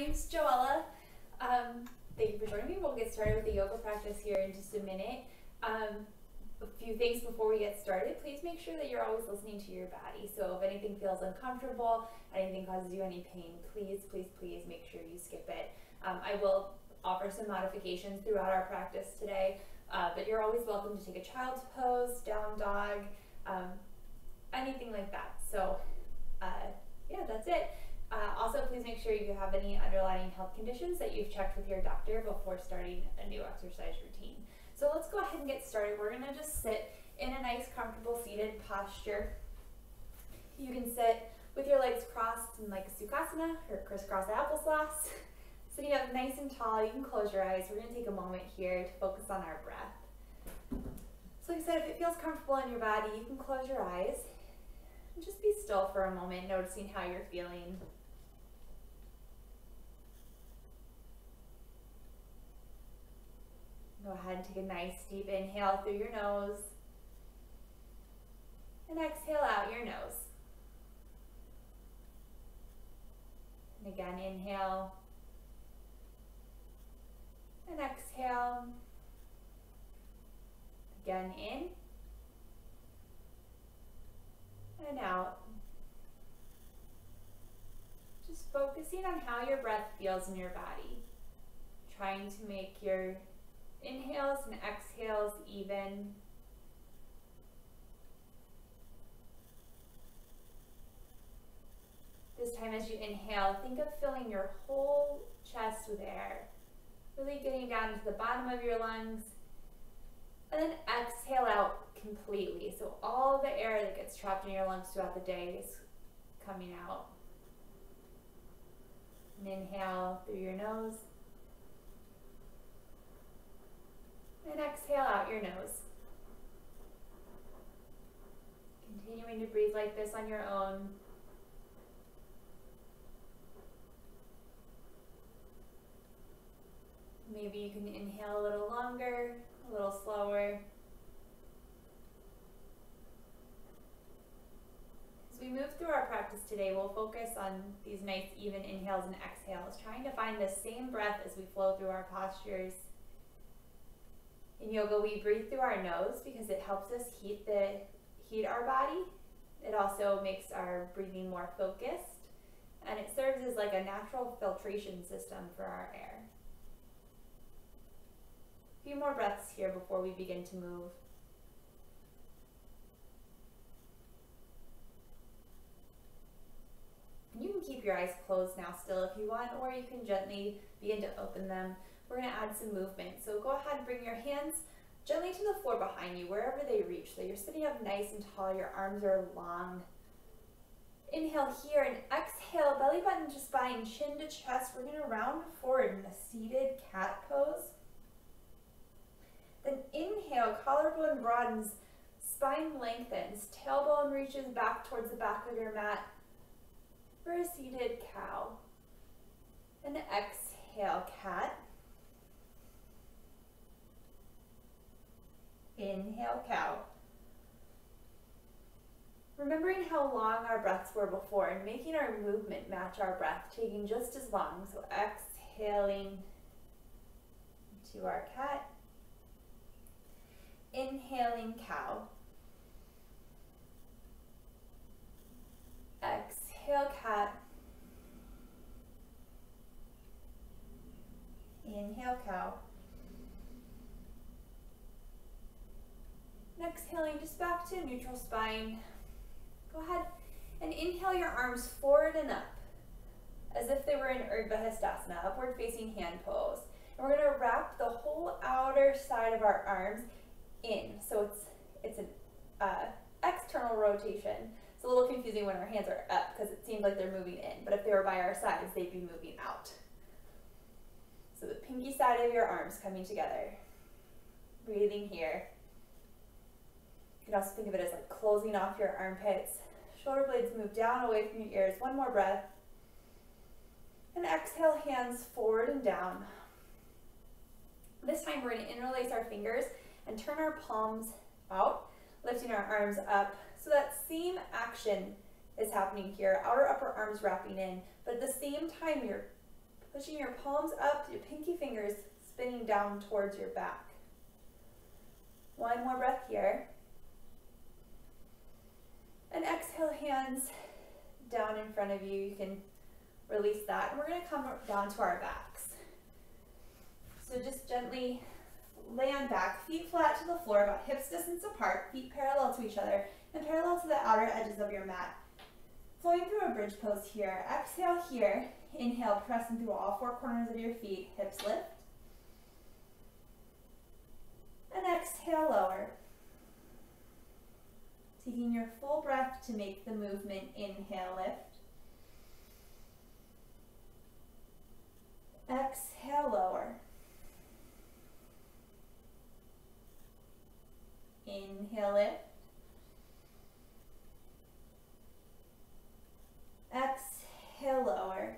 name's Joella. Thank you for joining me. We'll get started with the yoga practice here in just a minute. A few things before we get started. Please make sure that you're always listening to your body. So if anything feels uncomfortable, anything causes you any pain, please make sure you skip it. I will offer some modifications throughout our practice today, but you're always welcome to take a child's pose, down dog, anything like that. So yeah, that's it. Also, please make sure you have any underlying health conditions that you've checked with your doctor before starting a new exercise routine. So let's go ahead and get started. We're gonna just sit in a nice, comfortable seated posture. You can sit with your legs crossed in like a Sukhasana or crisscross applesauce. Sitting up nice and tall, you can close your eyes. We're gonna take a moment here to focus on our breath. So like I said, if it feels comfortable in your body, you can close your eyes and just be still for a moment, noticing how you're feeling. Go ahead and take a nice deep inhale through your nose and exhale out your nose. And again, inhale and exhale. Again, in and out. Just focusing on how your breath feels in your body. Trying to make your inhales and exhales even. This time as you inhale, think of filling your whole chest with air. Really getting down into the bottom of your lungs. And then exhale out completely. So all the air that gets trapped in your lungs throughout the day is coming out. And inhale through your nose. And exhale out your nose. Continuing to breathe like this on your own. Maybe you can inhale a little longer, a little slower. As we move through our practice today, we'll focus on these nice even inhales and exhales, trying to find the same breath as we flow through our postures. In yoga, we breathe through our nose because it helps us heat our body. It also makes our breathing more focused, and it serves as like a natural filtration system for our air. A few more breaths here before we begin to move. And you can keep your eyes closed now still if you want, or you can gently begin to open them. We're going to add some movement. So go ahead and bring your hands gently to the floor behind you, wherever they reach. So you're sitting up nice and tall, your arms are long. Inhale here and exhale, belly button to spine, chin to chest. We're going to round forward in a seated cat pose. Then inhale, collarbone broadens, spine lengthens, tailbone reaches back towards the back of your mat for a seated cow. And exhale, cat. Inhale, cow. Remembering how long our breaths were before and making our movement match our breath, taking just as long. So exhaling to our cat. Inhaling, cow. Exhale, cat. Inhale, cow. And exhaling just back to neutral spine. Go ahead and inhale your arms forward and up as if they were in Urdhva Hastasana, upward facing hand pose. And we're going to wrap the whole outer side of our arms in. So it's an external rotation. It's a little confusing when our hands are up because it seems like they're moving in, but if they were by our sides, they'd be moving out. So the pinky side of your arms coming together. Breathing here. You can also think of it as like closing off your armpits. Shoulder blades move down away from your ears. One more breath. And exhale, hands forward and down. This time we're going to interlace our fingers and turn our palms out, lifting our arms up. So that same action is happening here. Outer upper arms wrapping in, but at the same time you're Pushing your palms up, your pinky fingers spinning down towards your back. One more breath here. And exhale, hands down in front of you. You can release that. And we're going to come down to our backs. So just gently land back, feet flat to the floor, about hips distance apart, feet parallel to each other, and parallel to the outer edges of your mat. Flowing through a bridge pose here. Exhale here. Inhale, pressing through all four corners of your feet, hips lift. And exhale, lower. Taking your full breath to make the movement. Inhale, lift. Exhale, lower. Inhale, lift. Exhale, lower.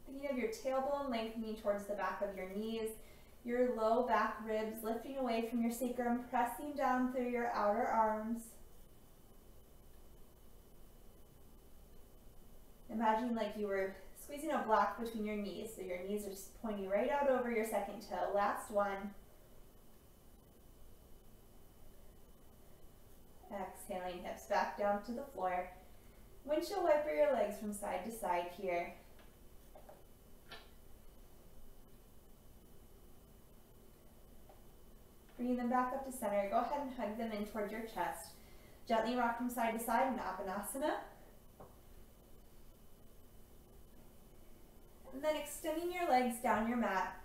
Thinking of your tailbone lengthening towards the back of your knees, your low back ribs lifting away from your sacrum, pressing down through your outer arms. Imagine like you were squeezing a block between your knees, so your knees are pointing right out over your second toe. Last one. Exhaling, hips back down to the floor. Windshield wiper your legs from side to side here. Bringing them back up to center. Go ahead and hug them in towards your chest. Gently rock from side to side in Apanasana. And then extending your legs down your mat,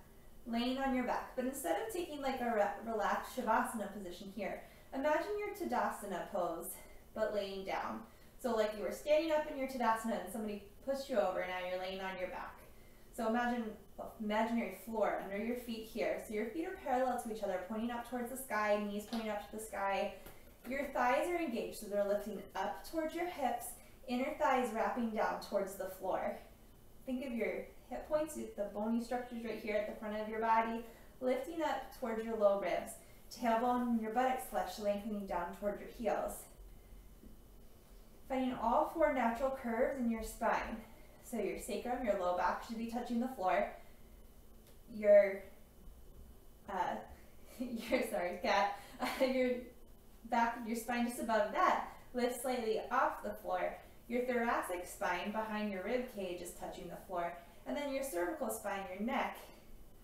laying on your back. But instead of taking like a relaxed Shavasana position here, imagine your Tadasana pose, but laying down. So like you were standing up in your Tadasana and somebody pushed you over and now you're laying on your back. So imagine imaginary floor under your feet here. So your feet are parallel to each other, pointing up towards the sky, knees pointing up to the sky. Your thighs are engaged, so they're lifting up towards your hips, inner thighs wrapping down towards the floor. Think of your hip points, the bony structures right here at the front of your body, lifting up towards your low ribs. Tailbone and your buttocks flesh lengthening down toward your heels. Finding all four natural curves in your spine. So your sacrum, your low back should be touching the floor. Your back, your spine just above that lifts slightly off the floor. Your thoracic spine behind your rib cage is touching the floor. And then your cervical spine, your neck,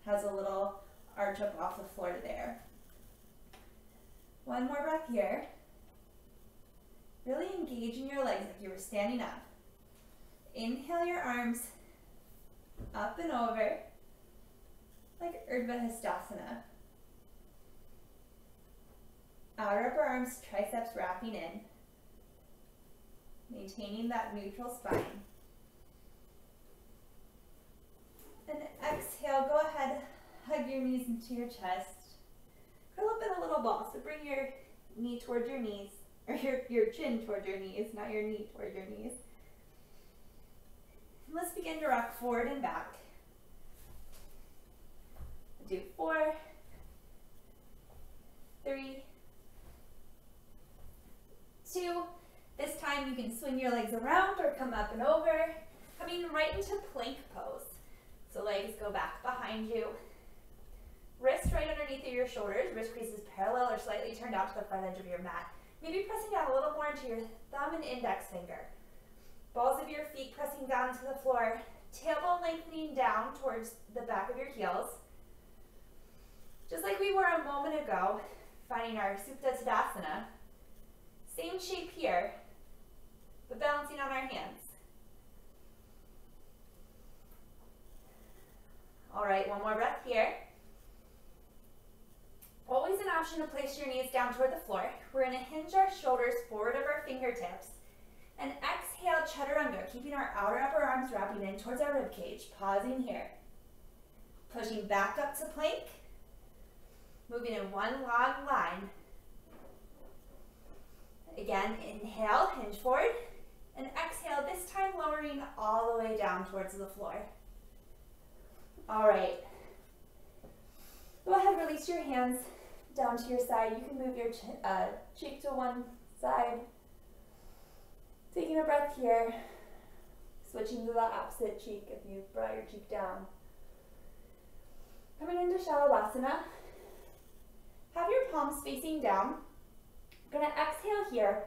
has a little arch up off the floor there. One more breath here. Really engage in your legs like you were standing up. Inhale your arms up and over like Urdhva Hastasana. Outer upper arms, triceps wrapping in. Maintaining that neutral spine. And exhale, go ahead, hug your knees into your chest. Curl up in a little ball, so bring your knee towards your knees, or your chin toward your knees, not your knee toward your knees. And let's begin to rock forward and back. Do 4, 3, 2. This time you can swing your legs around or come up and over, coming right into plank pose. So legs go back behind you. Wrists right underneath of your shoulders, wrist creases parallel or slightly turned out to the front edge of your mat. Maybe pressing down a little more into your thumb and index finger. Balls of your feet pressing down to the floor, tailbone lengthening down towards the back of your heels. Just like we were a moment ago, finding our Supta Tadasana. Same shape here, but balancing on our hands. All right, one more breath here. Always an option to place your knees down toward the floor. We're going to hinge our shoulders forward of our fingertips. And exhale, Chaturanga, keeping our outer upper arms wrapping in towards our rib cage. Pausing here. Pushing back up to plank. Moving in one long line. Again, inhale, hinge forward. And exhale, this time lowering all the way down towards the floor. All right. Go ahead, release your hands down to your side. You can move your cheek to one side. Taking a breath here. Switching to the opposite cheek if you brought your cheek down. Coming into Shalabhasana. Have your palms facing down. We're going to exhale here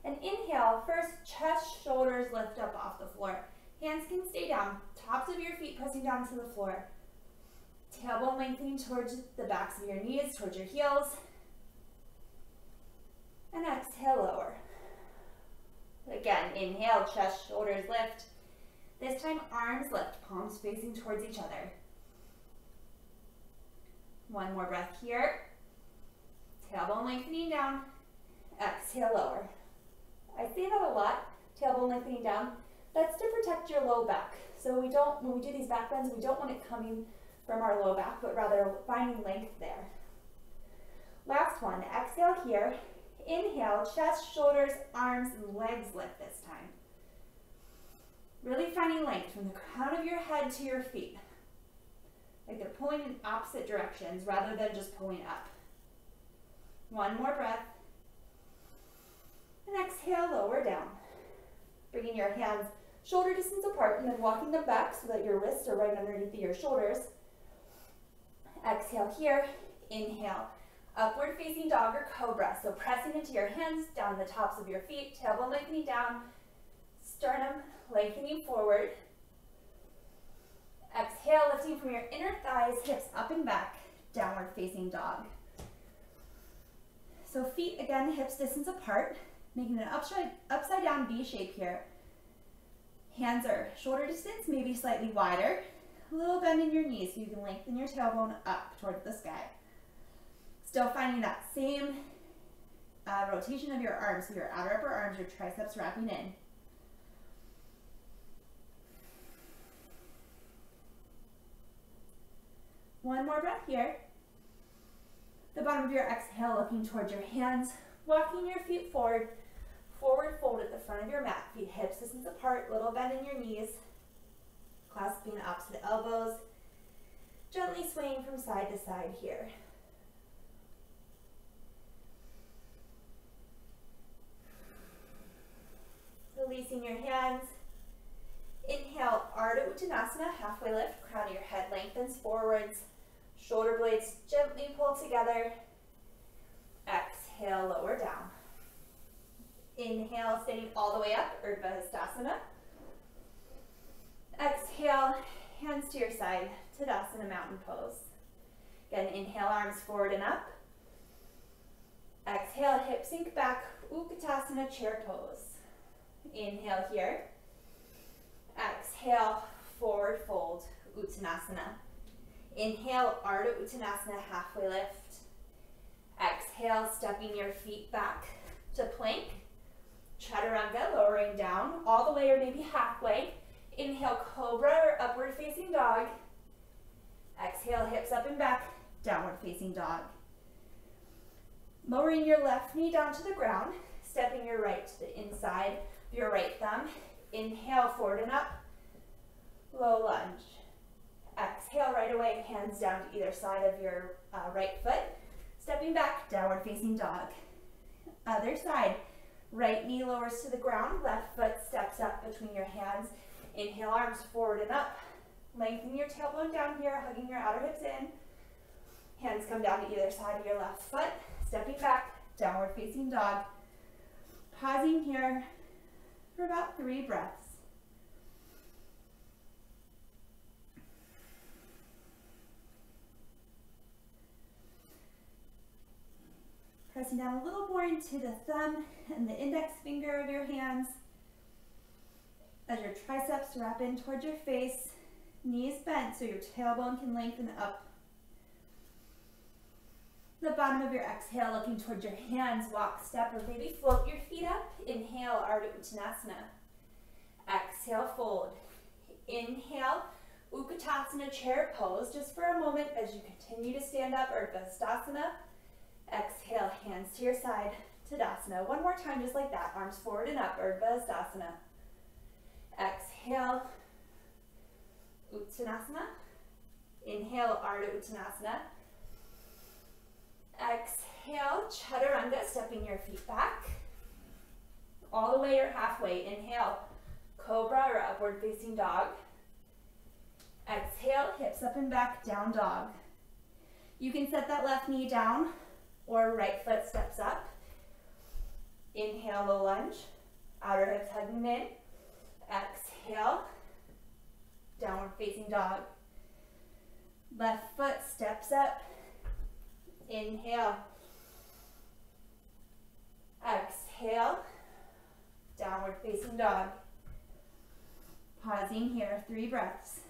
and inhale. First, chest, shoulders lift up off the floor. Hands can stay down. Tops of your feet pressing down to the floor. Tailbone lengthening towards the backs of your knees, towards your heels. And exhale, lower. Again, inhale, chest, shoulders lift. This time, arms lift, palms facing towards each other. One more breath here. Tailbone lengthening down. Exhale, lower. I say that a lot, tailbone lengthening down. That's to protect your low back. So we don't, when we do these back bends, we don't want it coming from our low back, but rather finding length there. Last one, exhale here. Inhale, chest, shoulders, arms, and legs lift this time. Really finding length from the crown of your head to your feet. Like they're pulling in opposite directions rather than just pulling up. One more breath. And exhale, lower down. Bringing your hands shoulder distance apart and then walking them back so that your wrists are right underneath your shoulders. Exhale here. Inhale. Upward facing dog or cobra. So pressing into your hands down the tops of your feet. Tailbone lengthening down. Sternum lengthening forward. Exhale, lifting from your inner thighs, hips up and back. Downward facing dog. So feet, again, hips distance apart. Making an upside down V shape here. Hands are shoulder distance, maybe slightly wider. A little bend in your knees so you can lengthen your tailbone up towards the sky. Still finding that same rotation of your arms, so your outer upper arms, your triceps wrapping in. One more breath here. The bottom of your exhale looking towards your hands, walking your feet forward. Forward fold at the front of your mat, feet hips distance apart, little bend in your knees, clasping opposite elbows, gently swaying from side to side here. Releasing your hands. Inhale, Ardha Uttanasana, halfway lift, crown of your head lengthens forwards, shoulder blades gently pull together. Exhale, lower down. Inhale, standing all the way up, Urdhva Hastasana. Exhale, hands to your side, Tadasana, mountain pose. Again, inhale, arms forward and up. Exhale, hips sink back, Utkatasana, chair pose. Inhale here. Exhale, forward fold, Uttanasana. Inhale, Ardha Uttanasana, halfway lift. Exhale, stepping your feet back to plank. Chaturanga, lowering down all the way or maybe halfway. Inhale, cobra or upward facing dog. Exhale, hips up and back, downward facing dog. Lowering your left knee down to the ground, stepping your right to the inside of your right thumb. Inhale, forward and up, low lunge. Exhale, right away, hands down to either side of your right foot. Stepping back, downward facing dog. Other side. Right knee lowers to the ground, left foot steps up between your hands. Inhale, arms forward and up. Lengthen your tailbone down here, hugging your outer hips in. Hands come down to either side of your left foot. Stepping back, downward facing dog. Pausing here for about 3 breaths. Pressing down a little more into the thumb and the index finger of your hands as your triceps wrap in towards your face, knees bent so your tailbone can lengthen up. The bottom of your exhale looking towards your hands, walk, step, or maybe float your feet up. Inhale, Ardha Uttanasana. Exhale, fold. Inhale, Utkatasana, chair pose, just for a moment as you continue to stand up, Urdhva Hastasana. Exhale, hands to your side, Tadasana. One more time, just like that. Arms forward and up, Urdhva Hastasana. Exhale, Uttanasana. Inhale, Ardha Uttanasana. Exhale, Chaturanga, stepping your feet back. All the way or halfway. Inhale, cobra or upward facing dog. Exhale, hips up and back, down dog. You can set that left knee down or right foot steps up. Inhale, low lunge. Outer hips hugging in. Exhale, downward facing dog. Left foot steps up. Inhale. Exhale, downward facing dog. Pausing here, 3 breaths.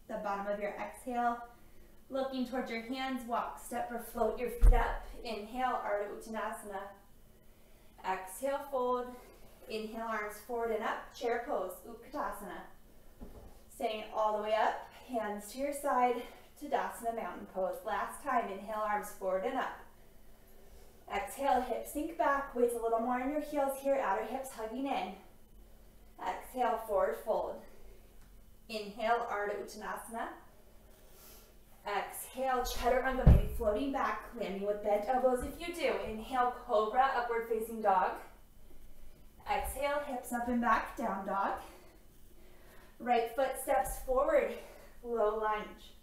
The bottom of your exhale, looking towards your hands, walk, step, or float your feet up. Inhale, Ardha Uttanasana. Exhale, fold. Inhale, arms forward and up, chair pose, Utkatasana. Staying all the way up, hands to your side, Tadasana, mountain pose. Last time, inhale, arms forward and up. Exhale, hips sink back, weight a little more in your heels here, outer hips hugging in. Exhale, forward fold. Inhale, Ardha Uttanasana. Exhale, Chaturanga, maybe floating back, landing with bent elbows if you do. Inhale, Cobra, upward facing dog. Exhale, hips up and back, down dog. Right foot steps forward, low lunge.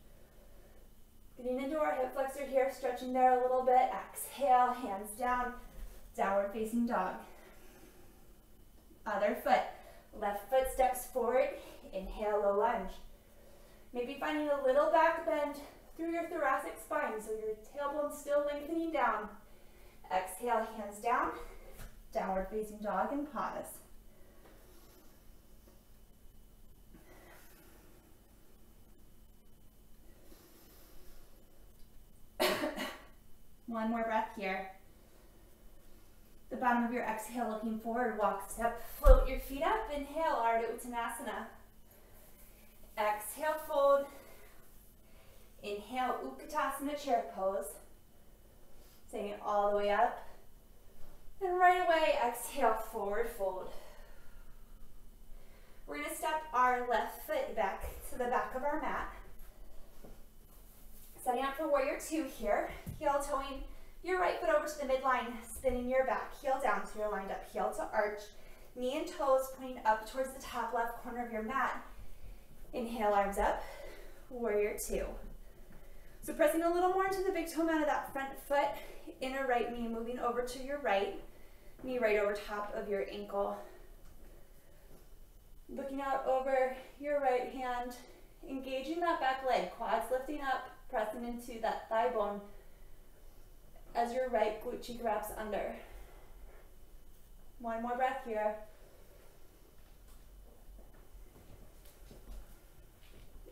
Getting into our hip flexor here, stretching there a little bit. Exhale, hands down, downward facing dog. Other foot, left foot steps forward, inhale, low lunge. Maybe finding a little back bend through your thoracic spine, so your tailbone's still lengthening down. Exhale, hands down, downward facing dog, and pause. One more breath here. The bottom of your exhale, looking forward, walk, step, float your feet up. Inhale, Ardha Uttanasana. Exhale, fold. Inhale, Utkatasana, chair pose. Taking it all the way up. And right away, exhale, forward fold. We're going to step our left foot back to the back of our mat. Setting up for warrior 2 here. Heel toeing your right foot over to the midline, spinning your back heel down so you're lined up, heel to arch. Knee and toes pointing up towards the top left corner of your mat. Inhale, arms up, warrior 2. So pressing a little more into the big toe mound of that front foot, inner right knee moving over to your right, knee right over top of your ankle. Looking out over your right hand, engaging that back leg, quads lifting up, pressing into that thigh bone as your right glute cheek wraps under. One more breath here.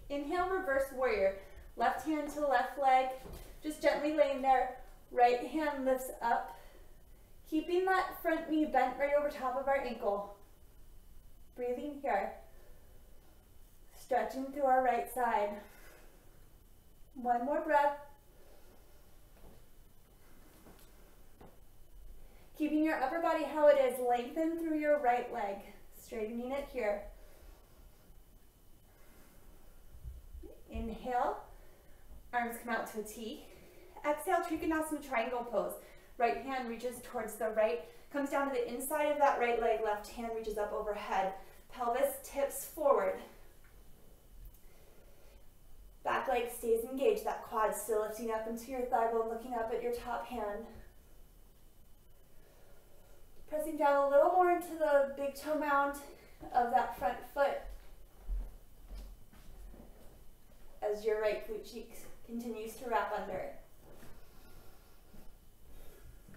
Inhale, reverse warrior. Left hand to the left leg, just gently laying there. Right hand lifts up, keeping that front knee bent right over top of our ankle. Breathing here. Stretching through our right side. One more breath. Keeping your upper body how it is, lengthen through your right leg, straightening it here. Inhale, arms come out to a T. Exhale, Trikonasana, triangle pose. Right hand reaches towards the right, comes down to the inside of that right leg, left hand reaches up overhead. Pelvis tips forward. Back leg stays engaged, that quad still lifting up into your thigh bone, looking up at your top hand. Pressing down a little more into the big toe mound of that front foot as your right glute cheek continues to wrap under.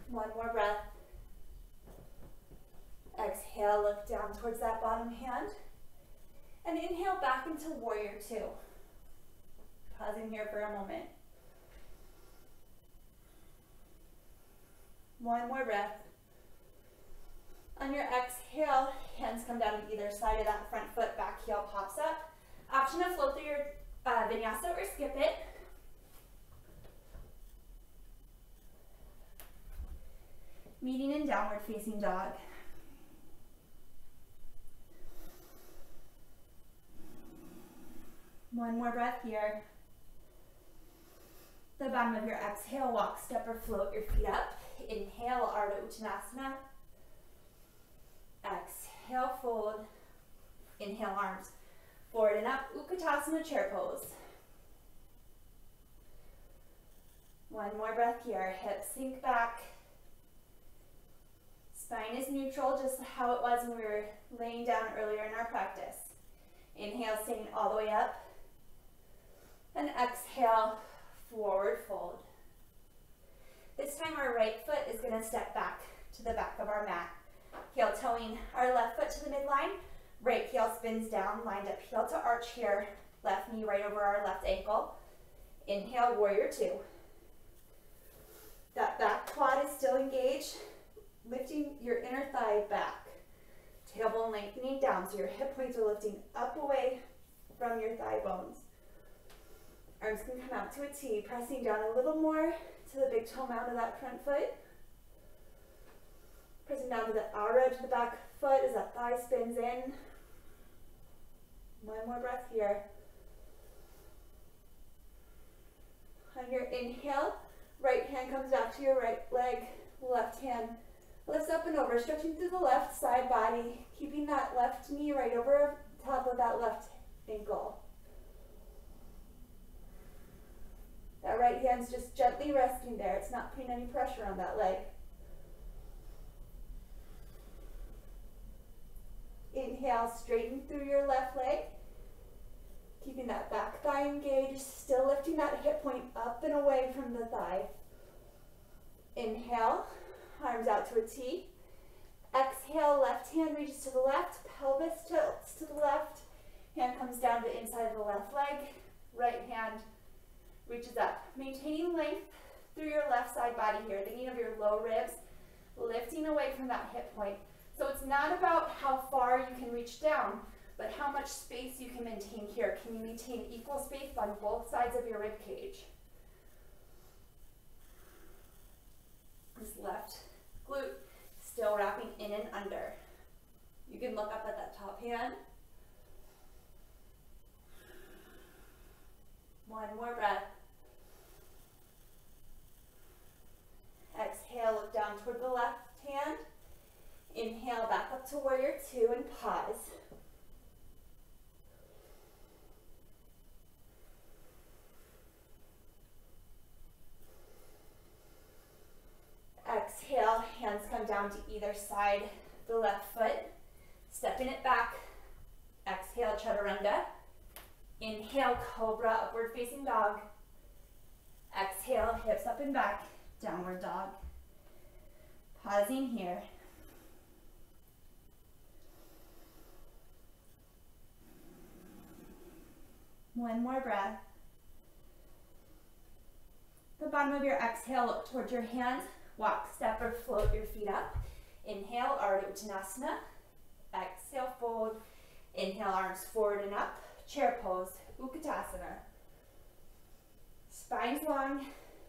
One more breath. Exhale, look down towards that bottom hand. And inhale back into warrior 2. Pausing here for a moment. One more breath. On your exhale, hands come down to either side of that front foot, back heel pops up. Option to float through your vinyasa or skip it. Meeting in downward facing dog. One more breath here. The bottom of your exhale, walk, step, or float your feet up. Inhale, Ardha Uttanasana. Exhale, fold. Inhale, arms forward and up, Utkatasana, chair pose. One more breath here, hips sink back. Spine is neutral, just how it was when we were laying down earlier in our practice. Inhale, standing all the way up. And exhale, forward fold. This time our right foot is going to step back to the back of our mat. Heel toeing our left foot to the midline. Right heel spins down, lined up heel to arch here. Left knee right over our left ankle. Inhale, warrior two. That back quad is still engaged, lifting your inner thigh back. Tailbone lengthening down, so your hip points are lifting up away from your thigh bones. Arms can come out to a T, pressing down a little more to the big toe mound of that front foot. Pressing down to the outer edge of the back foot as that thigh spins in. One more breath here. On your inhale, right hand comes back to your right leg, left hand lifts up and over, stretching through the left side body, keeping that left knee right over top of that left ankle. That right hand's just gently resting there. It's not putting any pressure on that leg. Inhale, straighten through your left leg. Keeping that back thigh engaged, still lifting that hip point up and away from the thigh. Inhale, arms out to a T. Exhale, left hand reaches to the left, pelvis tilts to the left, hand comes down to the inside of the left leg, right hand reaches up. Maintaining length through your left side body here, thinking of your low ribs, lifting away from that hip point. So it's not about how far you can reach down, but how much space you can maintain here. Can you maintain equal space on both sides of your rib cage? This left glute still wrapping in and under. You can look up at that top hand. One more breath. Exhale, look down toward the left hand. Inhale, back up to warrior two and pause. Exhale, hands come down to either side, the left foot, stepping it back. Exhale, chaturanga. Inhale, cobra, upward facing dog. Exhale, hips up and back, downward dog. Pausing here. One more breath. The bottom of your exhale, look towards your hands. Walk, step, or float your feet up. Inhale, Ardha Uttanasana. Exhale, fold. Inhale, arms forward and up. Chair pose, Utkatasana. Spine's long,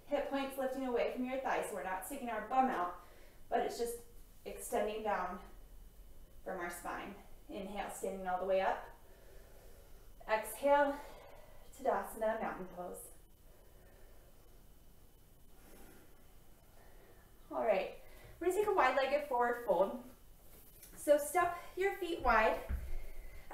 hip points lifting away from your thighs. So we're not sticking our bum out, but it's just extending down from our spine. Inhale, standing all the way up. Exhale, Tadasana, mountain pose. All right, we're gonna take a wide-legged forward fold. So step your feet wide,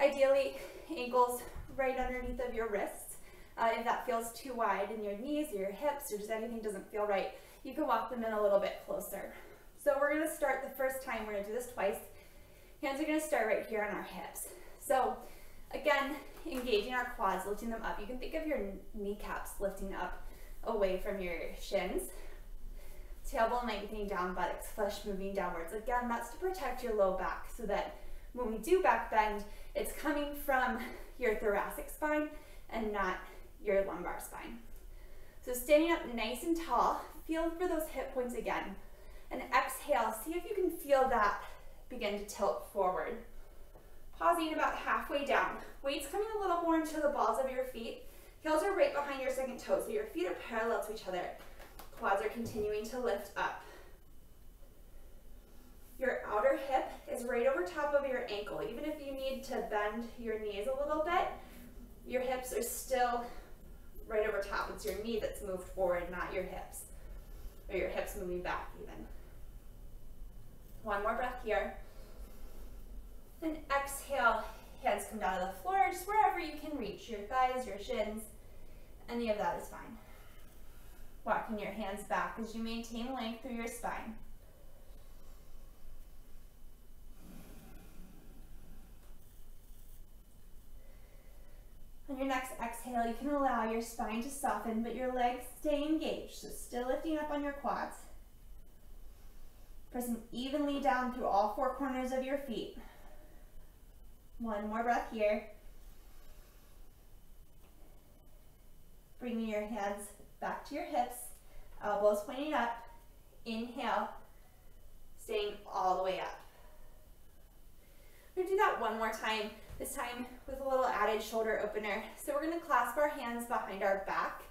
ideally ankles right underneath of your wrists. If that feels too wide in your knees or your hips or just anything doesn't feel right, you can walk them in a little bit closer. So we're gonna start the first time, we're gonna do this twice. Hands are gonna start right here on our hips. So again, engaging our quads, lifting them up. You can think of your kneecaps lifting up away from your shins. Tailbone lengthening down, buttocks flush moving downwards. Again, that's to protect your low back so that when we do back bend, it's coming from your thoracic spine and not your lumbar spine. So standing up nice and tall, feel for those hip points again. And exhale, see if you can feel that begin to tilt forward. Pausing about halfway down. Weight's coming a little more into the balls of your feet. Heels are right behind your second toe, so your feet are parallel to each other. Quads are continuing to lift up. Your outer hip is right over top of your ankle. Even if you need to bend your knees a little bit, your hips are still right over top. It's your knee that's moved forward, not your hips, or your hips moving back even. One more breath here. And exhale, hands come down to the floor, just wherever you can reach, your thighs, your shins, any of that is fine. Walking your hands back as you maintain length through your spine. On your next exhale, you can allow your spine to soften, but your legs stay engaged, so still lifting up on your quads. Pressing evenly down through all four corners of your feet. One more breath here. Bringing your hands back to your hips, elbows pointing up. Inhale, staying all the way up. We're gonna do that one more time, this time with a little added shoulder opener. So we're gonna clasp our hands behind our back.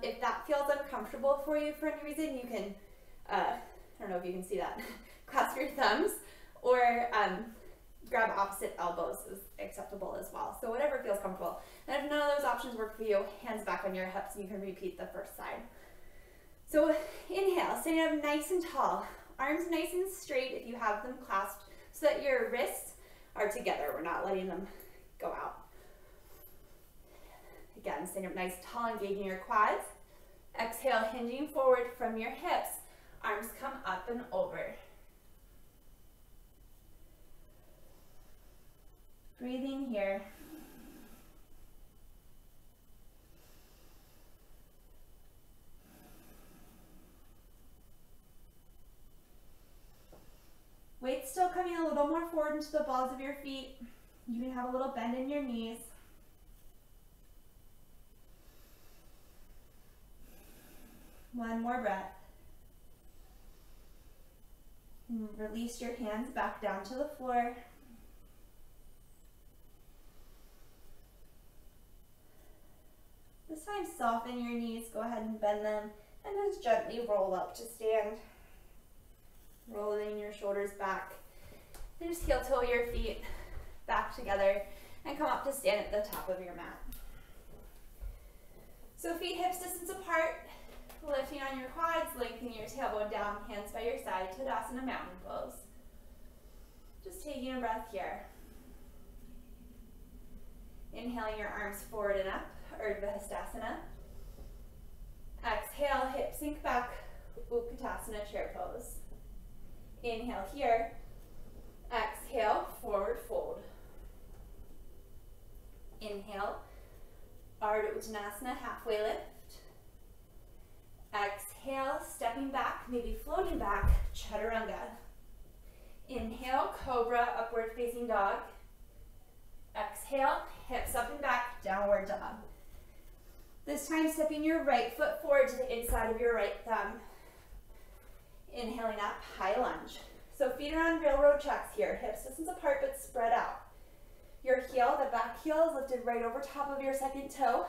If that feels uncomfortable for you for any reason, you can, I don't know if you can see that, clasp your thumbs, or grab opposite elbows is acceptable as well. So whatever feels comfortable. And if none of those options work for you, hands back on your hips and you can repeat the first side. So inhale, standing up nice and tall. Arms nice and straight if you have them clasped so that your wrists are together. We're not letting them go out. Again, standing up nice and tall, engaging your quads. Exhale, hinging forward from your hips. Arms come up and over. Breathing here. Weight still coming a little more forward into the balls of your feet. You can have a little bend in your knees. One more breath. And release your hands back down to the floor. This time, soften your knees, go ahead and bend them, and just gently roll up to stand. Rolling your shoulders back. And just heel toe your feet back together and come up to stand at the top of your mat. So feet hips distance apart, lifting on your quads, lengthening your tailbone down, hands by your side, Tadasana mountain pose. Just taking a breath here. Inhaling your arms forward and up, Urdhva Hastasana. Exhale, hips sink back, Utkatasana chair pose. Inhale here. Exhale, forward fold. Inhale, Ardha Uttanasana, halfway lift. Exhale, stepping back, maybe floating back, Chaturanga. Inhale, Cobra, upward facing dog. Exhale, hips up and back, downward dog. This time, stepping your right foot forward to the inside of your right thumb. Inhaling up, high lunge. So feet are on railroad tracks here, hips distance apart but spread out. Your heel, the back heel, is lifted right over top of your second toe.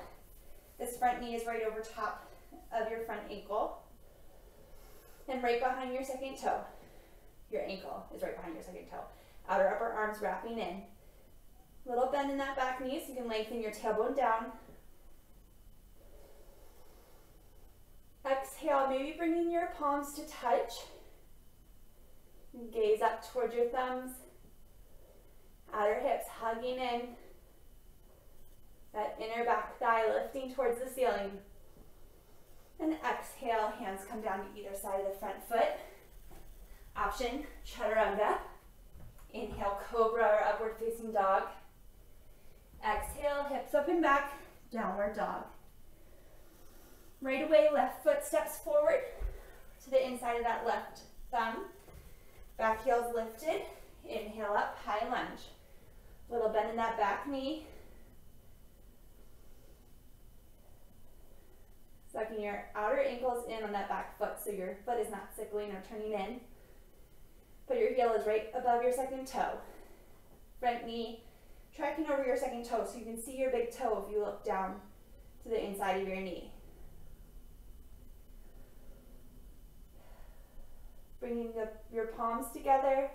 This front knee is right over top of your front ankle. And right behind your second toe. Your ankle is right behind your second toe. Outer upper arms wrapping in. Little bend in that back knee so you can lengthen your tailbone down. Exhale, maybe bringing your palms to touch. Gaze up towards your thumbs. Outer hips hugging in. That inner back thigh lifting towards the ceiling. And exhale, hands come down to either side of the front foot. Option, Chaturanga. Inhale, Cobra or upward facing dog. Exhale, hips up and back, downward dog. Right away, left foot steps forward to the inside of that left thumb. Back heel's lifted. Inhale up, high lunge. Little bend in that back knee. Sucking your outer ankles in on that back foot so your foot is not sickling or turning in. But your heel is right above your second toe. Front knee tracking over your second toe so you can see your big toe if you look down to the inside of your knee. Bringing your palms together,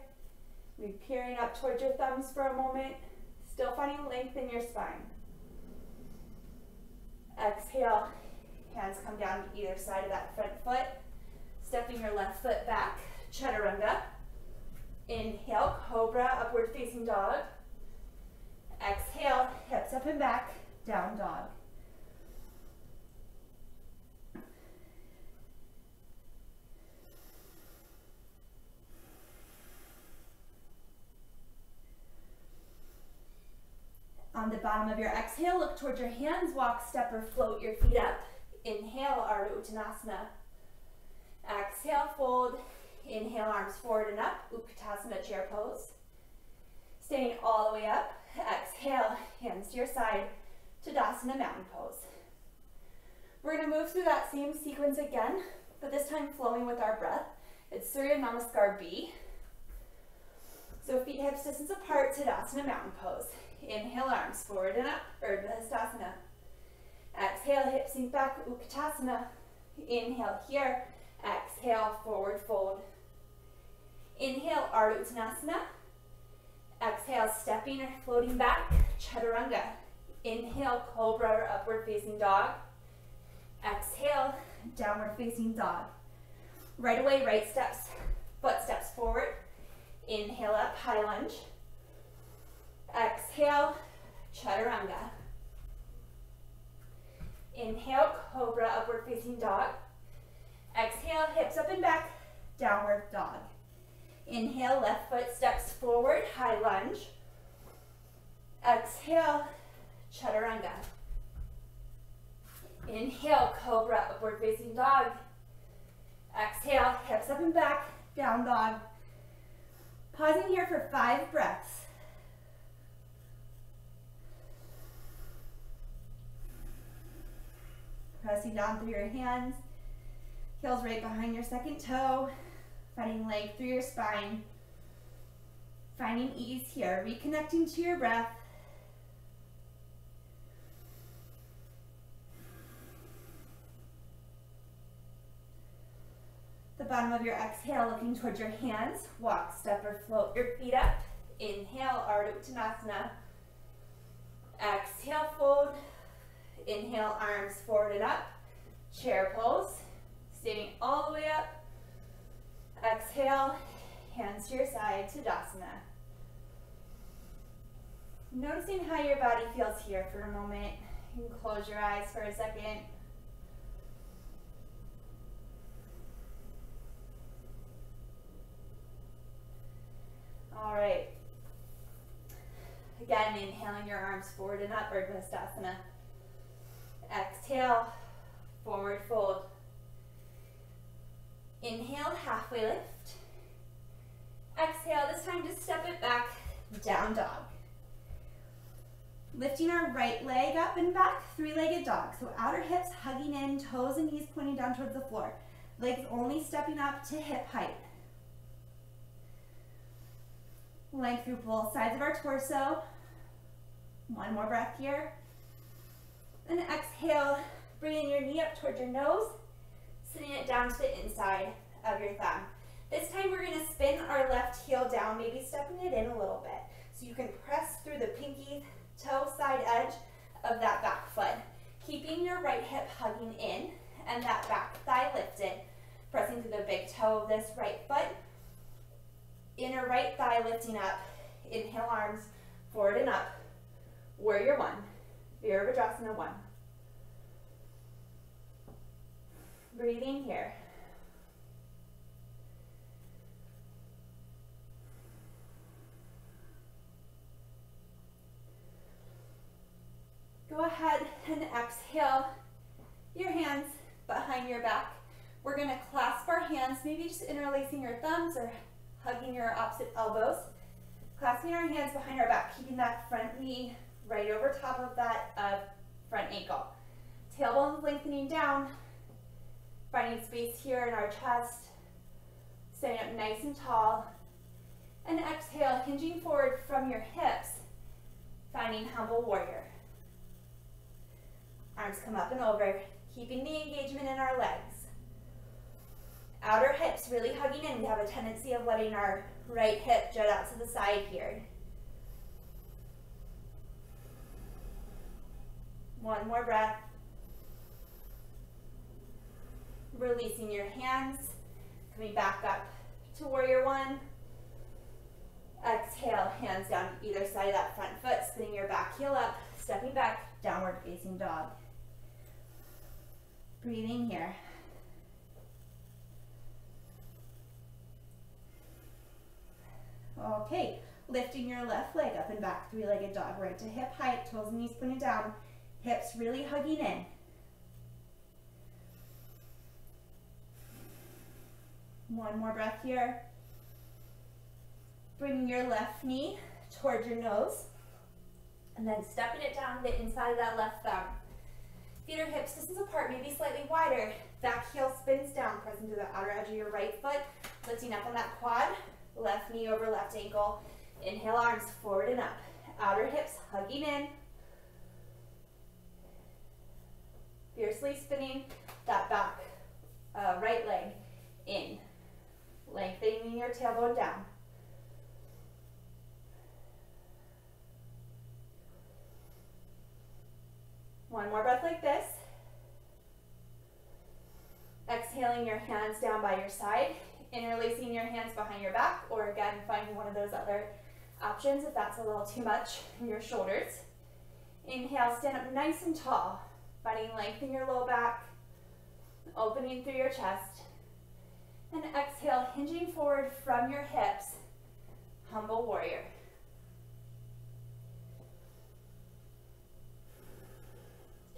maybe peering up towards your thumbs for a moment, still finding length in your spine. Exhale, hands come down to either side of that front foot. Stepping your left foot back, chaturanga. Inhale, cobra, upward facing dog. Exhale, hips up and back, down dog. On the bottom of your exhale, look towards your hands, walk, step, or float your feet up. Inhale, Ardha Uttanasana. Exhale, fold. Inhale, arms forward and up, Utkatasana, chair pose. Staying all the way up. Exhale, hands to your side, Tadasana, mountain pose. We're going to move through that same sequence again, but this time flowing with our breath. It's Surya Namaskar B. So feet hips distance apart, Tadasana, mountain pose. Inhale, arms forward and up, Urdhva Hastasana. Exhale, hips sink back, Utkatasana. Inhale here, exhale, forward fold. Inhale, Ardha Uttanasana. Exhale, stepping or floating back, chaturanga. Inhale, cobra or upward facing dog. Exhale, downward facing dog. Right away, right steps, foot steps forward. Inhale up, high lunge. Exhale, chaturanga. Inhale, cobra, upward facing dog. Exhale, hips up and back, downward dog. Inhale, left foot steps forward, high lunge. Exhale, chaturanga. Inhale, cobra, upward facing dog. Exhale, hips up and back, down dog. Pausing here for 5 breaths. Pressing down through your hands. Heels right behind your second toe. Finding leg through your spine. Finding ease here. Reconnecting to your breath. The bottom of your exhale, looking towards your hands. Walk, step, or float your feet up. Inhale, Ardha Uttanasana. Exhale, fold. Inhale, arms forward and up. Chair pose. Standing all the way up. Exhale, hands to your side, Tadasana. Noticing how your body feels here for a moment. You can close your eyes for a second. All right. Again, inhaling your arms forward and up, Urdhva Hastasana. Exhale, forward fold. Inhale, halfway lift. Exhale, this time just step it back, down dog. Lifting our right leg up and back, 3-legged dog. So outer hips hugging in, toes and knees pointing down towards the floor. Legs only stepping up to hip height. Length through both sides of our torso. One more breath here. And exhale, bringing your knee up towards your nose, sitting it down to the inside of your thumb. This time we're going to spin our left heel down, maybe stepping it in a little bit. So you can press through the pinky toe side edge of that back foot, keeping your right hip hugging in and that back thigh lifted, pressing through the big toe of this right foot. Inner right thigh lifting up. Inhale, arms forward and up. Warrior one. Virabhadrasana 1. Breathing here. Go ahead and exhale your hands behind your back. We're going to clasp our hands, maybe just interlacing your thumbs or hugging your opposite elbows. Clasping our hands behind our back, keeping that front knee right over top of that front ankle. Tailbones lengthening down, finding space here in our chest, standing up nice and tall. And exhale, hinging forward from your hips, finding humble warrior. Arms come up and over, keeping the engagement in our legs. Outer hips really hugging in. We have a tendency of letting our right hip jut out to the side here. One more breath. releasing your hands, coming back up to warrior one. Exhale, hands down either side of that front foot, spinning your back heel up, stepping back, downward facing dog. Breathing here. Okay, lifting your left leg up and back, three-legged dog, right to hip height, toes and knees pointed down, hips really hugging in. One more breath here. Bringing your left knee towards your nose, and then stepping it down to the inside of that left thumb. Feet are hips distance apart, maybe slightly wider. Back heel spins down, pressing to the outer edge of your right foot, lifting up on that quad, left knee over left ankle. Inhale, arms forward and up. Outer hips hugging in. Fiercely spinning that back right leg in. Lengthening your tailbone down. One more breath like this. Exhaling your hands down by your side, interlacing your hands behind your back, or again, finding one of those other options if that's a little too much in your shoulders. Inhale, stand up nice and tall, finding length in your low back, opening through your chest. And exhale, hinging forward from your hips, humble warrior.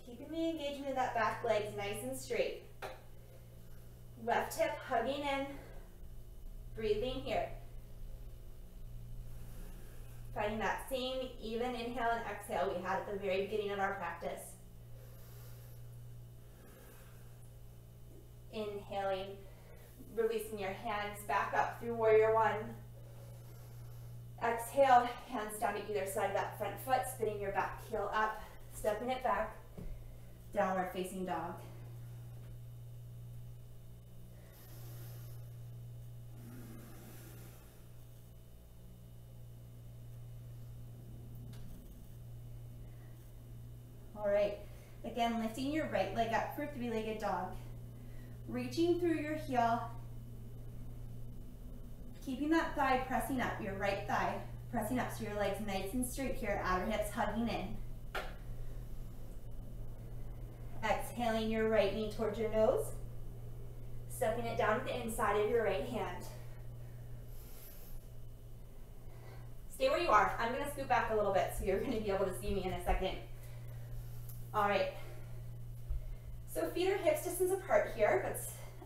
Keeping the engagement of that back leg nice and straight. Left hip hugging in, breathing here. Finding that same even inhale and exhale we had at the very beginning of our practice. Inhaling, releasing your hands back up through warrior one. Exhale, hands down to either side of that front foot, spinning your back heel up, stepping it back, downward facing dog. All right, again, lifting your right leg up for three-legged dog. Reaching through your heel, keeping that thigh pressing up, your right thigh pressing up so your legs nice and straight here, outer hips hugging in. Exhaling your right knee towards your nose, stepping it down to the inside of your right hand. Stay where you are. I'm going to scoot back a little bit so you're going to be able to see me in a second. All right. So feet are hips distance apart here,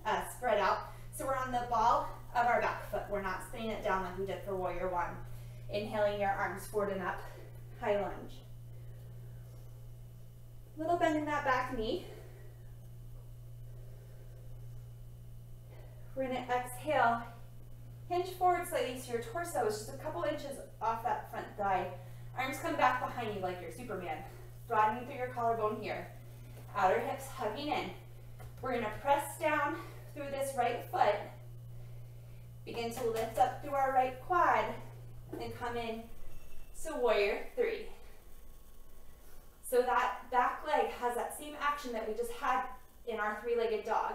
but spread out. So we're on the ball of our back foot. We're not spinning it down like we did for warrior one. Inhaling your arms forward and up, high lunge. Little bend in that back knee. We're gonna exhale, hinge forward slightly so your torso is just a couple inches off that front thigh. Arms come back behind you like you're Superman. Broadening through your collarbone here. Outer hips hugging in. We're gonna press down through this right foot. Begin to lift up through our right quad and come in to warrior three. So that back leg has that same action that we just had in our three-legged dog.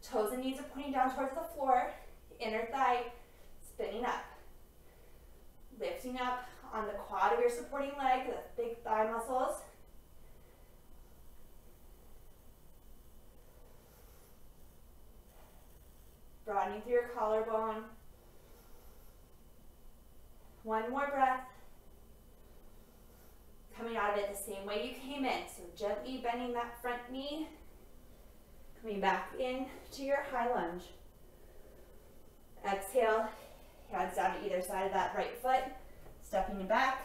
Toes and knees are pointing down towards the floor. Inner thigh spinning up. Lifting up on the quad of your supporting leg, the big thigh muscles. Broadening through your collarbone. One more breath. Coming out of it the same way you came in. So gently bending that front knee. Coming back in to your high lunge. Exhale, hands down to either side of that right foot. Stepping back,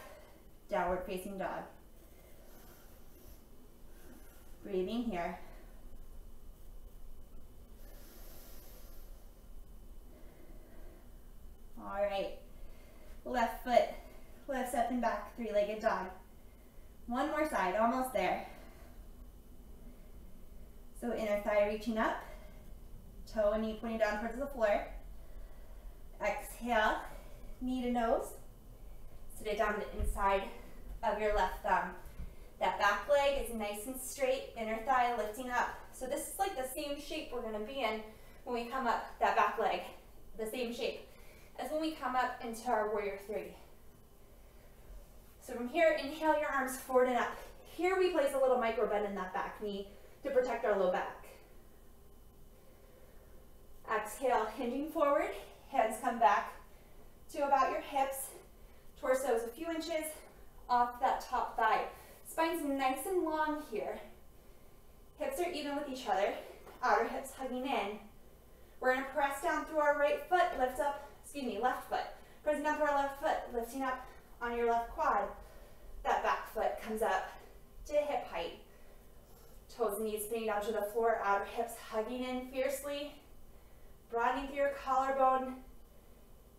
downward facing dog. Breathing here. All right, left foot lifts up and back, three-legged dog. One more side, almost there. So inner thigh reaching up, toe and knee pointing down towards the floor. Exhale, knee to nose. Sit it down to the inside of your left thumb. That back leg is nice and straight, inner thigh lifting up, So this is like the same shape we're gonna be in when we come up that back leg, the same shape as when we come up into our warrior three. So from here, inhale your arms forward and up. Here we place a little micro bend in that back knee to protect our low back. Exhale, hinging forward, hands come back to about your hips, torso is a few inches off that top thigh. Spine's nice and long here. Hips are even with each other, outer hips hugging in. We're gonna press down through our right foot, lift up, left foot. Pressing down through our left foot, lifting up on your left quad. That back foot comes up to hip height. Toes and knees spinning down to the floor, outer hips hugging in fiercely. Broadening through your collarbone,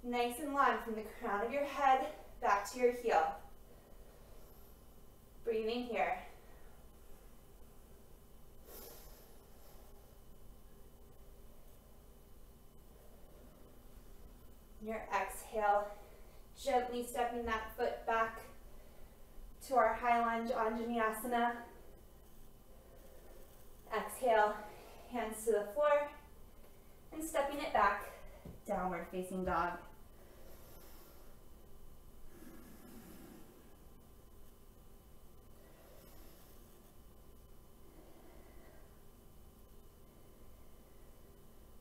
nice and long from the crown of your head back to your heel. Breathing here. Your exhale, gently stepping that foot back to our high lunge Anjaneyasana. Exhale, hands to the floor, and stepping it back, downward facing dog.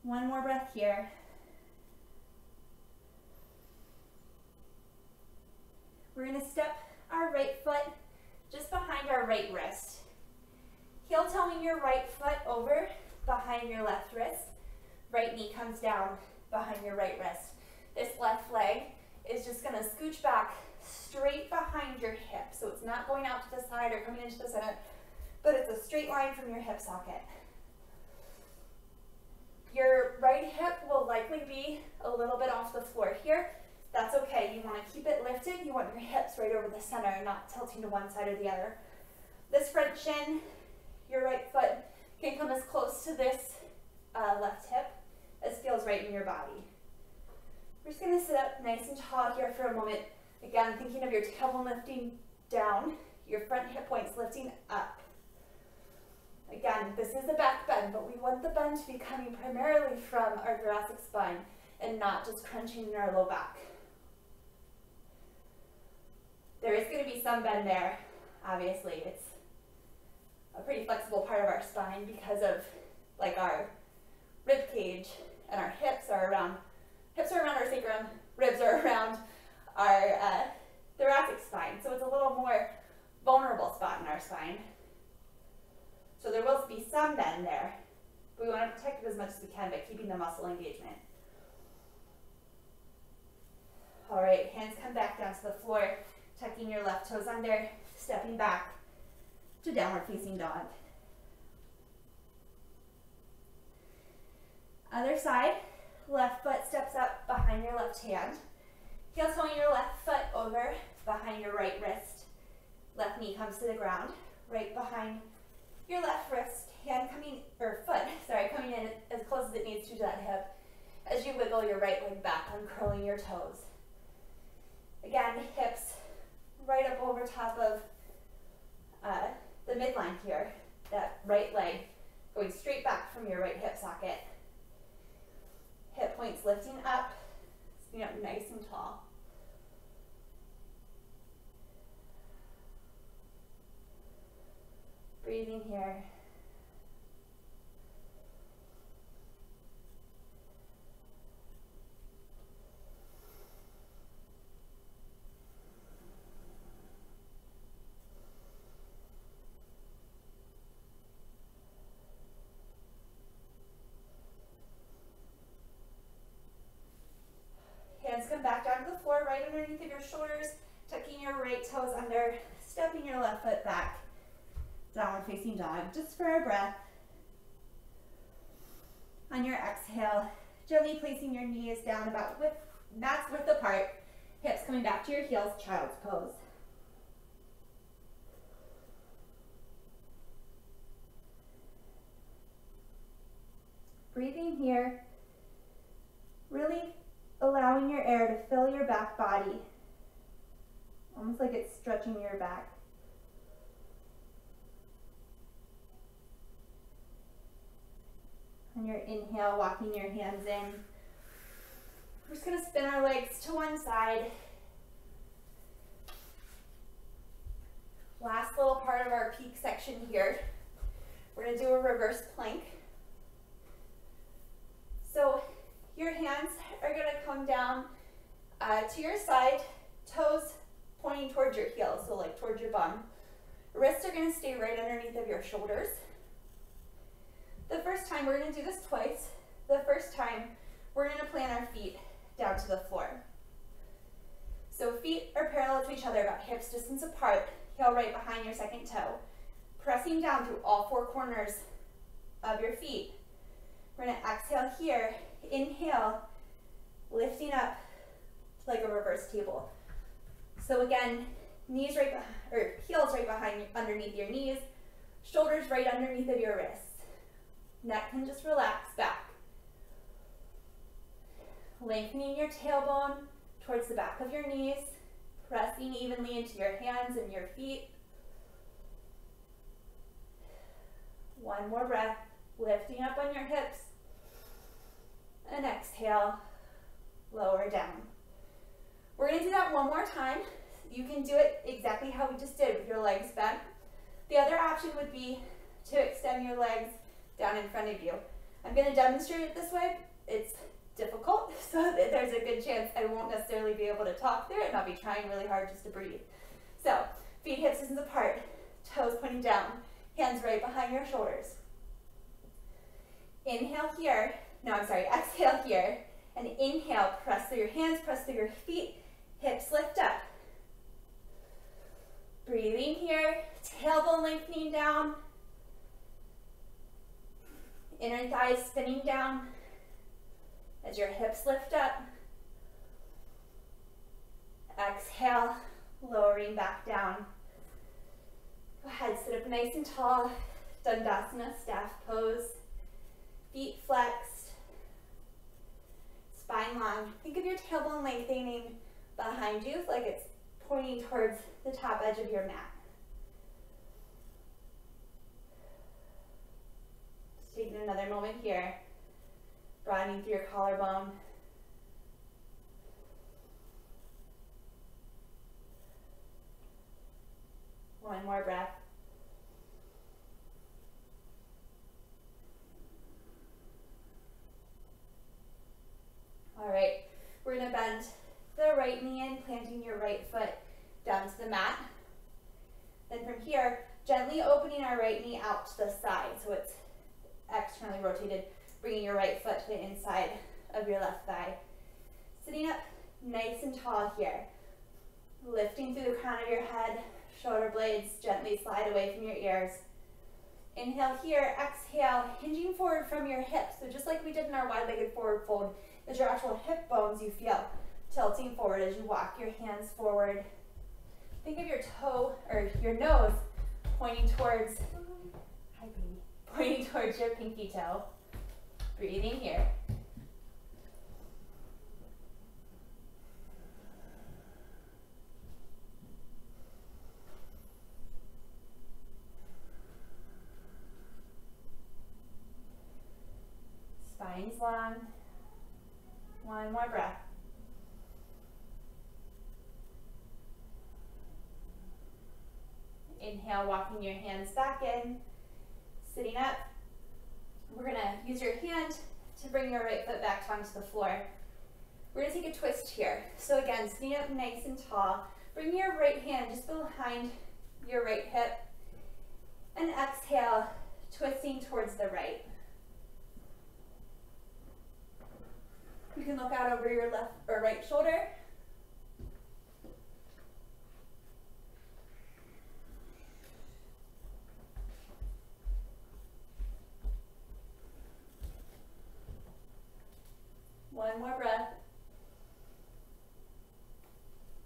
One more breath here. We're going to step our right foot just behind our right wrist. Heel toeing your right foot over behind your left wrist. Right knee comes down behind your right wrist. This left leg is just going to scooch back straight behind your hip. So it's not going out to the side or coming into the center, but it's a straight line from your hip socket. Your right hip will likely be a little bit off the floor here. That's okay. You want to keep it lifted. You want your hips right over the center, not tilting to one side or the other. This front shin, your right foot can come as close to this left hip as feels right in your body. We're just going to sit up nice and tall here for a moment. Again, thinking of your tailbone lifting down, your front hip points lifting up. Again, this is a back bend, but we want the bend to be coming primarily from our thoracic spine and not just crunching in our low back. There is going to be some bend there, obviously. It's a pretty flexible part of our spine because of like our rib cage and our hips are around our sacrum, ribs are around our thoracic spine. So it's a little more vulnerable spot in our spine. So there will be some bend there, but we want to protect it as much as we can by keeping the muscle engagement. All right, hands come back down to the floor, tucking your left toes under, stepping back to downward facing dog. Other side, left foot steps up behind your left hand. Heel toeing your left foot over behind your right wrist. Left knee comes to the ground, right behind your left wrist, foot coming in as close as it needs to that hip as you wiggle your right leg back, uncurling your toes. Again, hips right up over top of the midline here, that right leg going straight back from your right hip socket. Hip points lifting up, sitting up nice and tall. Breathing here. Hands come back down to the floor, right underneath of your shoulders, tucking your right toes under, stepping your left foot back. Downward facing dog, just for a breath. On your exhale, gently placing your knees down about max width apart, hips coming back to your heels, child's pose. Breathing here, really allowing your air to fill your back body, almost like it's stretching your back. On your inhale, walking your hands in. We're just going to spin our legs to one side. Last little part of our peak section here. We're going to do a reverse plank. So your hands are going to come down to your side, toes pointing towards your heels, so like towards your bum. Wrists are going to stay right underneath of your shoulders. The first time, we're going to do this twice. The first time, we're going to plant our feet down to the floor. So feet are parallel to each other, about hips distance apart, heel right behind your second toe. Pressing down through all four corners of your feet. We're going to exhale here, inhale, lifting up like a reverse table. So again, knees right or heels right behind, underneath your knees, shoulders right underneath of your wrists. Neck can just relax back. Lengthening your tailbone towards the back of your knees, pressing evenly into your hands and your feet. One more breath, lifting up on your hips. And exhale, lower down. We're going to do that one more time. You can do it exactly how we just did with your legs bent. The other option would be to extend your legs down in front of you. I'm going to demonstrate it this way. It's difficult, so there's a good chance I won't necessarily be able to talk through it, and I'll be trying really hard just to breathe. So, feet hips distance apart, toes pointing down, hands right behind your shoulders. Inhale here, exhale here, and inhale, press through your hands, press through your feet, hips lift up. Breathing here, tailbone lengthening down, inner thighs spinning down as your hips lift up. Exhale, lowering back down. Go ahead, sit up nice and tall, Dandasana, staff pose. Feet flexed, spine long. Think of your tailbone lengthening behind you like it's pointing towards the top edge of your mat. Just taking another moment here, broadening through your collarbone. One more breath. All right, we're going to bend the right knee in, planting your right foot down to the mat. Then from here, gently opening our right knee out to the side so it's externally rotated, bringing your right foot to the inside of your left thigh. Sitting up nice and tall here. Lifting through the crown of your head, shoulder blades gently slide away from your ears. Inhale here, exhale, hinging forward from your hips. So just like we did in our wide-legged forward fold, it's your actual hip bones you feel tilting forward as you walk your hands forward. Think of your toe or your nose pointing towards, hi baby, pointing towards your pinky toe. Breathing here. Spine's long. One more breath. Inhale, walking your hands back in, sitting up. We're going to use your hand to bring your right foot back onto the floor. We're going to take a twist here. So again, sitting up nice and tall. Bring your right hand just behind your right hip. And exhale, twisting towards the right. You can look out over your left or right shoulder. One more breath.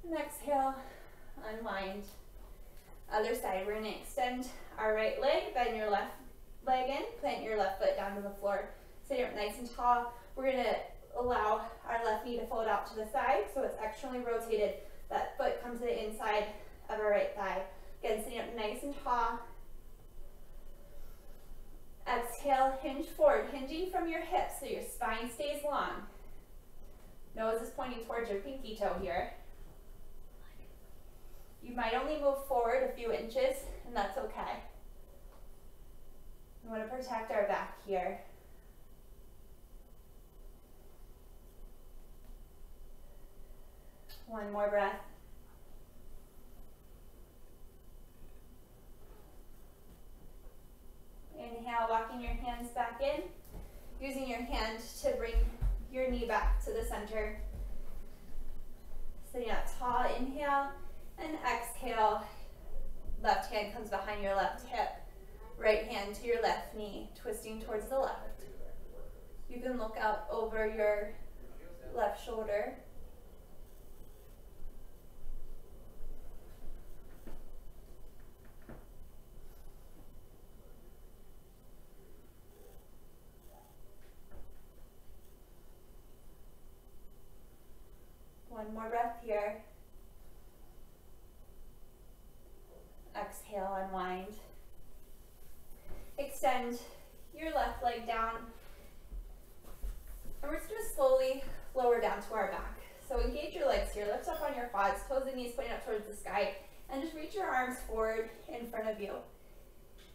And exhale, unwind. Other side, we're going to extend our right leg, bend your left leg in, plant your left foot down to the floor. Sit up nice and tall. We're going to allow our left knee to fold out to the side so it's externally rotated. That foot comes to the inside of our right thigh. Again, sitting up nice and tall. Exhale, hinge forward, hinging from your hips so your spine stays long. Nose is pointing towards your pinky toe here. You might only move forward a few inches, and that's okay. We want to protect our back here. One more breath. Inhale, walking your hands back in, using your hand to bring your knee back to the center. Sitting up tall, inhale, and exhale. Left hand comes behind your left hip. Right hand to your left knee, twisting towards the left. You can look out over your left shoulder. One more breath here. Exhale, unwind. Extend your left leg down. And we're just going to slowly lower down to our back. So engage your legs here. Lift up on your quads, toes and knees pointing up towards the sky. And just reach your arms forward in front of you.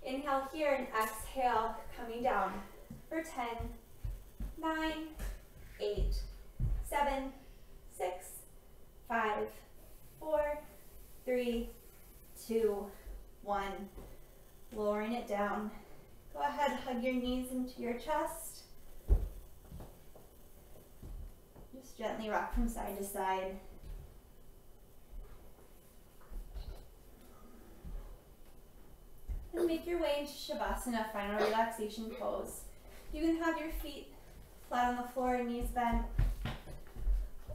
Inhale here and exhale, coming down for 10, 9, 8, 7, 6, 5, 4, 3, 2, 1. Lowering it down. Go ahead, hug your knees into your chest. Just gently rock from side to side. And make your way into Shavasana, final relaxation pose. You can have your feet flat on the floor, knees bent,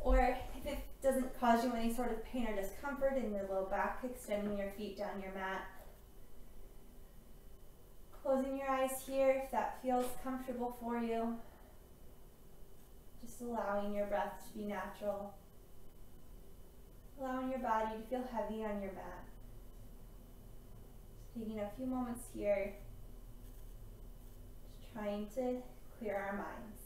or if it doesn't cause you any sort of pain or discomfort in your low back, extending your feet down your mat. Closing your eyes here if that feels comfortable for you. Just allowing your breath to be natural. Allowing your body to feel heavy on your mat. Just taking a few moments here, just trying to clear our minds.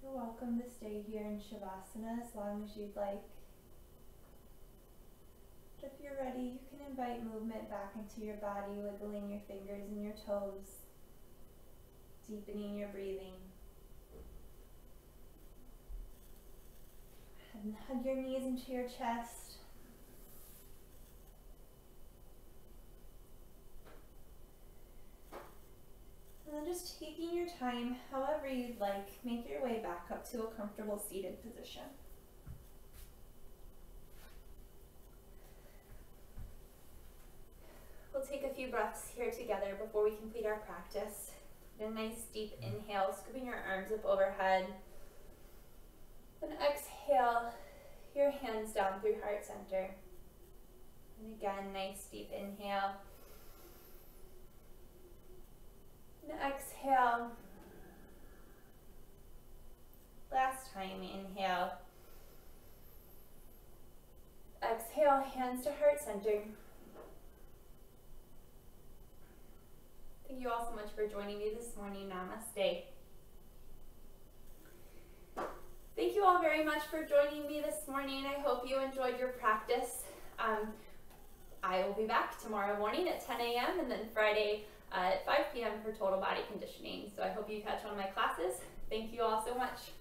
You're welcome to stay here in Shavasana as long as you'd like. If you're ready, you can invite movement back into your body, wiggling your fingers and your toes, deepening your breathing. And hug your knees into your chest. And then just taking your time, however you'd like, make your way back up to a comfortable seated position. We'll take a few breaths here together before we complete our practice. Get a nice deep inhale, scooping your arms up overhead. Then exhale. exhale your hands down through heart center. And again, nice deep inhale. And exhale. Last time, inhale. Exhale, hands to heart center. Thank you all so much for joining me this morning. Namaste. Thank you all very much for joining me this morning. I hope you enjoyed your practice. I will be back tomorrow morning at 10 a.m. and then Friday at 5 p.m. for total body conditioning. So I hope you catch one of my classes. Thank you all so much.